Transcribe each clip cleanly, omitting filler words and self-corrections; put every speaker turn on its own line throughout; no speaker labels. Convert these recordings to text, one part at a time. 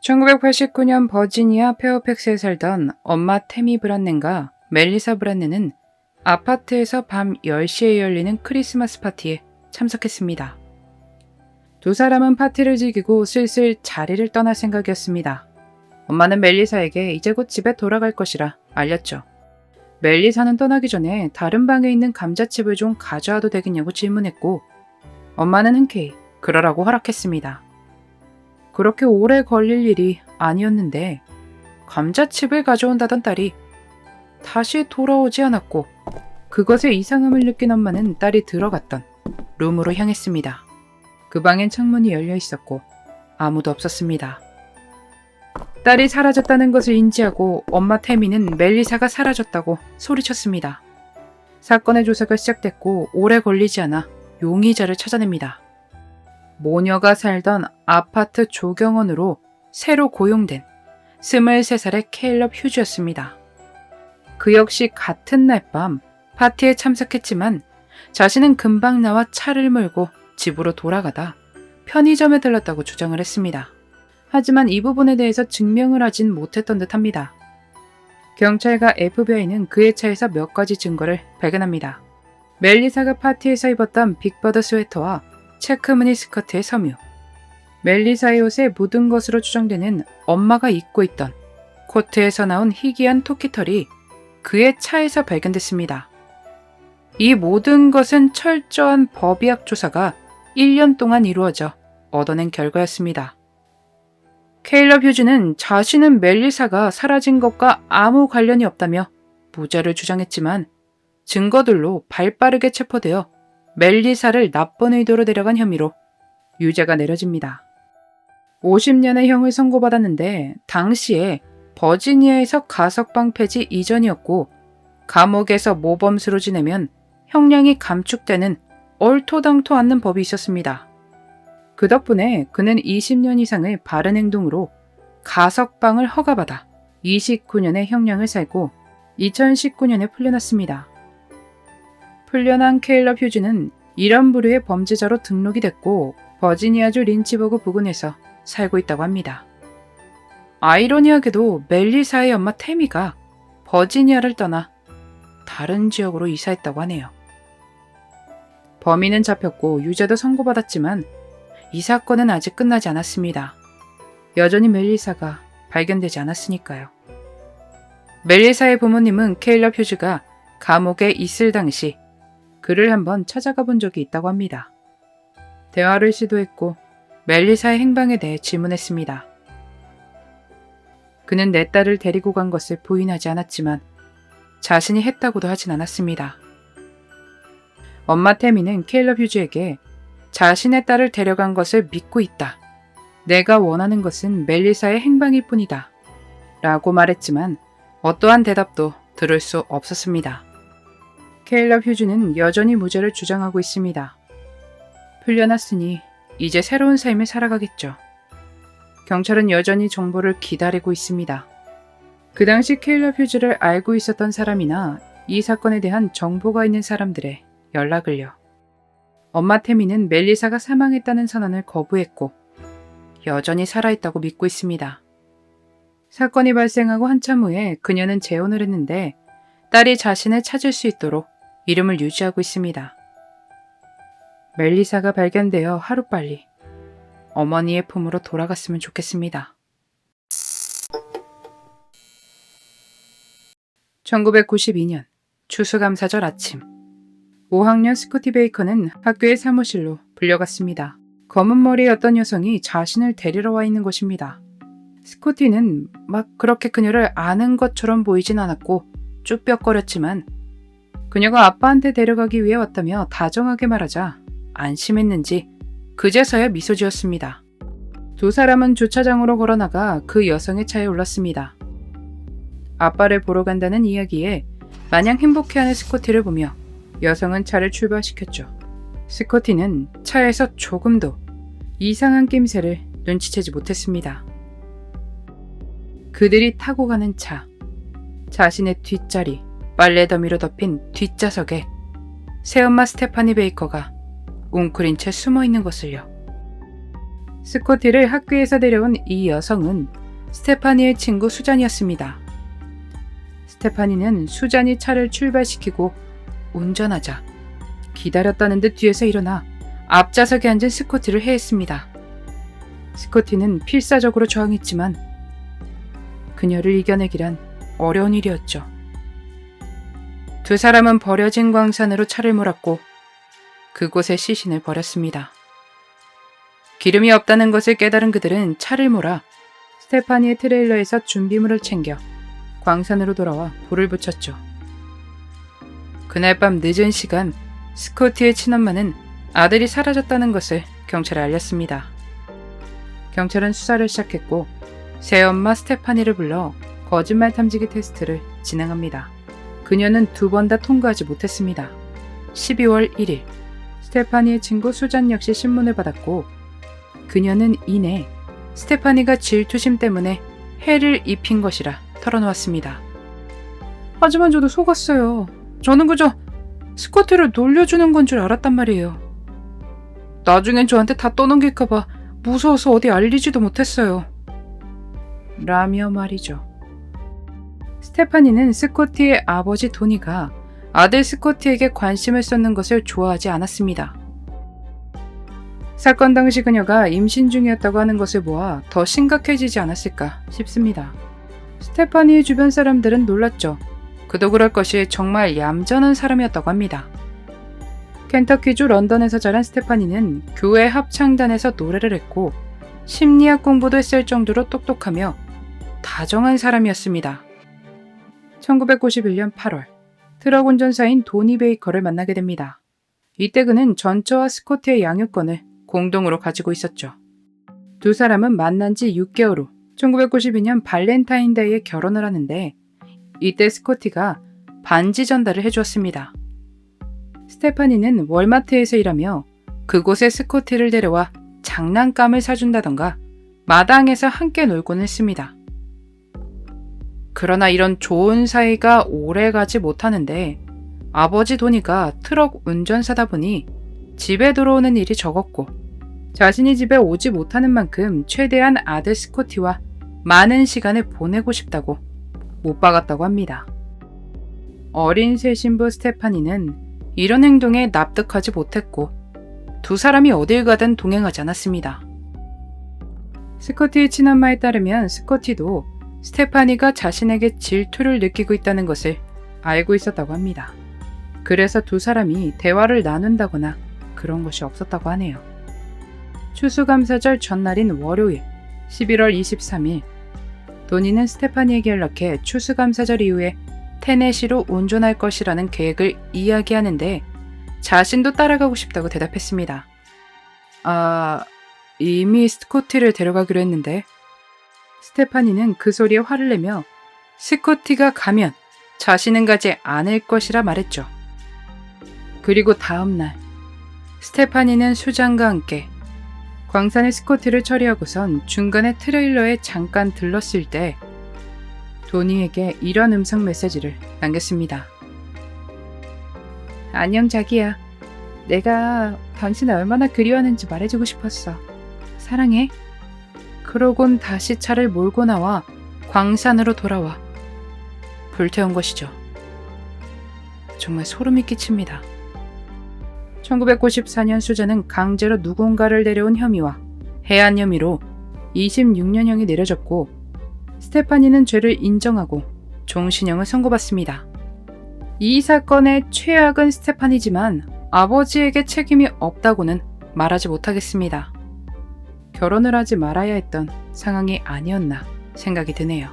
1989년 버지니아 페어팩스에 살던 엄마 태미 브란넨과 멜리사 브란넨은 아파트에서 밤 10시에 열리는 크리스마스 파티에 참석했습니다. 두 사람은 파티를 즐기고 슬슬 자리를 떠날 생각이었습니다. 엄마는 멜리사에게 이제 곧 집에 돌아갈 것이라 알렸죠. 멜리사는 떠나기 전에 다른 방에 있는 감자칩을 좀 가져와도 되겠냐고 질문했고, 엄마는 흔쾌히 그러라고 허락했습니다. 그렇게 오래 걸릴 일이 아니었는데 감자칩을 가져온다던 딸이 다시 돌아오지 않았고, 그것에 이상함을 느낀 엄마는 딸이 들어갔던 룸으로 향했습니다. 그 방엔 창문이 열려 있었고 아무도 없었습니다. 딸이 사라졌다는 것을 인지하고 엄마 태미는 멜리사가 사라졌다고 소리쳤습니다. 사건의 조사가 시작됐고 오래 걸리지 않아 용의자를 찾아냅니다. 모녀가 살던 아파트 조경원으로 새로 고용된 23살의 케일럽 휴즈였습니다. 그 역시 같은 날 밤 파티에 참석했지만 자신은 금방 나와 차를 몰고 집으로 돌아가다 편의점에 들렀다고 주장을 했습니다. 하지만 이 부분에 대해서 증명을 하진 못했던 듯합니다. 경찰과 FBI는 그의 차에서 몇 가지 증거를 발견합니다. 멜리사가 파티에서 입었던 빅버드 스웨터와 체크무늬 스커트의 섬유, 멜리사의 옷에 묻은 것으로 추정되는 엄마가 입고 있던 코트에서 나온 희귀한 토끼털이 그의 차에서 발견됐습니다. 이 모든 것은 철저한 법의학 조사가 1년 동안 이루어져 얻어낸 결과였습니다. 케일럽 휴즈는 자신은 멜리사가 사라진 것과 아무 관련이 없다며 무죄를 주장했지만 증거들로 발빠르게 체포되어 멜리사를 나쁜 의도로 데려간 혐의로 유죄가 내려집니다. 50년의 형을 선고받았는데 당시에 버지니아에서 가석방 폐지 이전이었고, 감옥에서 모범수로 지내면 형량이 감축되는 얼토당토 않는 법이 있었습니다. 그 덕분에 그는 20년 이상의 바른 행동으로 가석방을 허가받아 29년의 형량을 살고 2019년에 풀려났습니다. 풀려난 케일럽 휴즈는 이런 부류의 범죄자로 등록이 됐고 버지니아주 린치버그 부근에서 살고 있다고 합니다. 아이러니하게도 멜리사의 엄마 태미가 버지니아를 떠나 다른 지역으로 이사했다고 하네요. 범인은 잡혔고 유죄도 선고받았지만 이 사건은 아직 끝나지 않았습니다. 여전히 멜리사가 발견되지 않았으니까요. 멜리사의 부모님은 케일럽 휴즈가 감옥에 있을 당시 그를 한번 찾아가 본 적이 있다고 합니다. 대화를 시도했고 멜리사의 행방에 대해 질문했습니다. 그는 내 딸을 데리고 간 것을 부인하지 않았지만 자신이 했다고도 하진 않았습니다. 엄마 태미는 케일럽 휴즈에게 자신의 딸을 데려간 것을 믿고 있다. 내가 원하는 것은 멜리사의 행방일 뿐이다. 라고 말했지만 어떠한 대답도 들을 수 없었습니다. 케일럽 휴즈는 여전히 무죄를 주장하고 있습니다. 풀려났으니 이제 새로운 삶을 살아가겠죠. 경찰은 여전히 정보를 기다리고 있습니다. 그 당시 케일럽 휴즈를 알고 있었던 사람이나 이 사건에 대한 정보가 있는 사람들의 연락을요. 엄마 태미는 멜리사가 사망했다는 선언을 거부했고 여전히 살아있다고 믿고 있습니다. 사건이 발생하고 한참 후에 그녀는 재혼을 했는데 딸이 자신을 찾을 수 있도록 이름을 유지하고 있습니다. 멜리사가 발견되어 하루빨리 어머니의 품으로 돌아갔으면 좋겠습니다. 1992년 추수감사절 아침, 5학년 스코티 베이커는 학교의 사무실로 불려갔습니다. 검은 머리의 어떤 여성이 자신을 데리러 와 있는 것입니다. 스코티는 막 그렇게 그녀를 아는 것처럼 보이진 않았고 쭈뼛거렸지만 그녀가 아빠한테 데려가기 위해 왔다며 다정하게 말하자 안심했는지 그제서야 미소 지었습니다. 두 사람은 주차장으로 걸어나가 그 여성의 차에 올랐습니다. 아빠를 보러 간다는 이야기에 마냥 행복해하는 스코티를 보며 여성은 차를 출발시켰죠. 스코티는 차에서 조금도 이상한 낌새를 눈치채지 못했습니다. 그들이 타고 가는 차, 자신의 뒷자리, 빨래 더미로 덮인 뒷좌석에 새엄마 스테파니 베이커가 웅크린 채 숨어있는 것을요. 스코티를 학교에서 데려온 이 여성은 스테파니의 친구 수잔이었습니다. 스테파니는 수잔이 차를 출발시키고 운전하자 기다렸다는 듯 뒤에서 일어나 앞좌석에 앉은 스코티를 해했습니다. 스코티는 필사적으로 저항했지만 그녀를 이겨내기란 어려운 일이었죠. 두 사람은 버려진 광산으로 차를 몰았고 그곳에 시신을 버렸습니다. 기름이 없다는 것을 깨달은 그들은 차를 몰아 스테파니의 트레일러에서 준비물을 챙겨 광산으로 돌아와 불을 붙였죠. 그날 밤 늦은 시간 스코티의 친엄마는 아들이 사라졌다는 것을 경찰에 알렸습니다. 경찰은 수사를 시작했고 새엄마 스테파니를 불러 거짓말 탐지기 테스트를 진행합니다. 그녀는 두 번 다 통과하지 못했습니다. 12월 1일 스테파니의 친구 수잔 역시 신문을 받았고 그녀는 이내 스테파니가 질투심 때문에 해를 입힌 것이라 털어놓았습니다. 하지만 저도 속았어요. 저는 그저 스코티를 놀려주는 건 줄 알았단 말이에요. 나중엔 저한테 다 떠넘길까봐 무서워서 어디 알리지도 못했어요. 라며 말이죠. 스테파니는 스코티의 아버지 도니가 아들 스코티에게 관심을 쏟는 것을 좋아하지 않았습니다. 사건 당시 그녀가 임신 중이었다고 하는 것을 보아 더 심각해지지 않았을까 싶습니다. 스테파니의 주변 사람들은 놀랐죠. 그도 그럴 것이 정말 얌전한 사람이었다고 합니다. 켄터키주 런던에서 자란 스테파니는 교회 합창단에서 노래를 했고 심리학 공부도 했을 정도로 똑똑하며 다정한 사람이었습니다. 1991년 8월 트럭 운전사인 도니 베이커를 만나게 됩니다. 이때 그는 전처와 스코티의 양육권을 공동으로 가지고 있었죠. 두 사람은 만난 지 6개월 후 1992년 발렌타인데이에 결혼을 하는데 이때 스코티가 반지 전달을 해주었습니다. 스테파니는 월마트에서 일하며 그곳에 스코티를 데려와 장난감을 사준다던가 마당에서 함께 놀곤 했습니다. 그러나 이런 좋은 사이가 오래가지 못하는데 아버지 도니가 트럭 운전사다 보니 집에 들어오는 일이 적었고 자신이 집에 오지 못하는 만큼 최대한 아들 스코티와 많은 시간을 보내고 싶다고 못 박았다고 합니다. 어린 새 신부 스테파니는 이런 행동에 납득하지 못했고 두 사람이 어딜 가든 동행하지 않았습니다. 스코티의 친엄마에 따르면 스코티도 스테파니가 자신에게 질투를 느끼고 있다는 것을 알고 있었다고 합니다. 그래서 두 사람이 대화를 나눈다거나 그런 것이 없었다고 하네요. 추수감사절 전날인 월요일 11월 23일 도니는 스테파니에게 연락해 추수감사절 이후에 테네시로 운전할 것이라는 계획을 이야기하는데 자신도 따라가고 싶다고 대답했습니다. 이미 스코티를 데려가기로 했는데 스테파니는 그 소리에 화를 내며 스코티가 가면 자신은 가지 않을 것이라 말했죠. 그리고 다음날 스테파니는 수잔과 함께 광산의 스코티를 처리하고선 중간에 트레일러에 잠깐 들렀을 때 도니에게 이런 음성 메시지를 남겼습니다. 안녕 자기야. 내가 당신을 얼마나 그리워하는지 말해주고 싶었어. 사랑해. 그러곤 다시 차를 몰고 나와 광산으로 돌아와 불태운 것이죠. 정말 소름이 끼칩니다. 1994년 수잔은 강제로 누군가를 데려온 혐의와 해한 혐의로 26년형이 내려졌고 스테파니는 죄를 인정하고 종신형을 선고받습니다. 이 사건의 최악은 스테파니지만 아버지에게 책임이 없다고는 말하지 못하겠습니다. 결혼을 하지 말아야 했던 상황이 아니었나 생각이 드네요.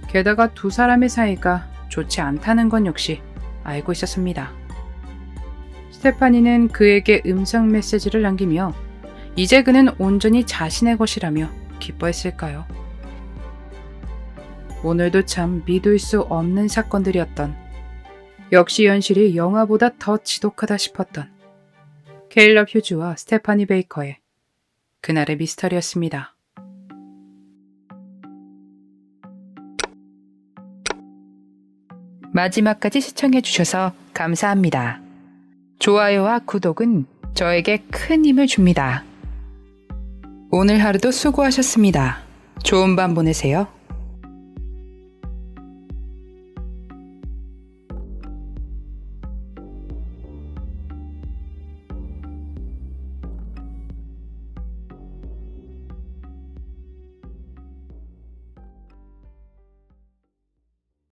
게다가 두 사람의 사이가 좋지 않다는 건 역시 알고 있었습니다. 스테파니는 그에게 음성 메시지를 남기며 이제 그는 온전히 자신의 것이라며 기뻐했을까요? 오늘도 참 믿을 수 없는 사건들이었던, 역시 현실이 영화보다 더 지독하다 싶었던 케일럽 휴즈와 스테파니 베이커의 그날의 미스터리였습니다. 마지막까지 시청해주셔서 감사합니다. 좋아요와 구독은 저에게 큰 힘을 줍니다. 오늘 하루도 수고하셨습니다. 좋은 밤 보내세요.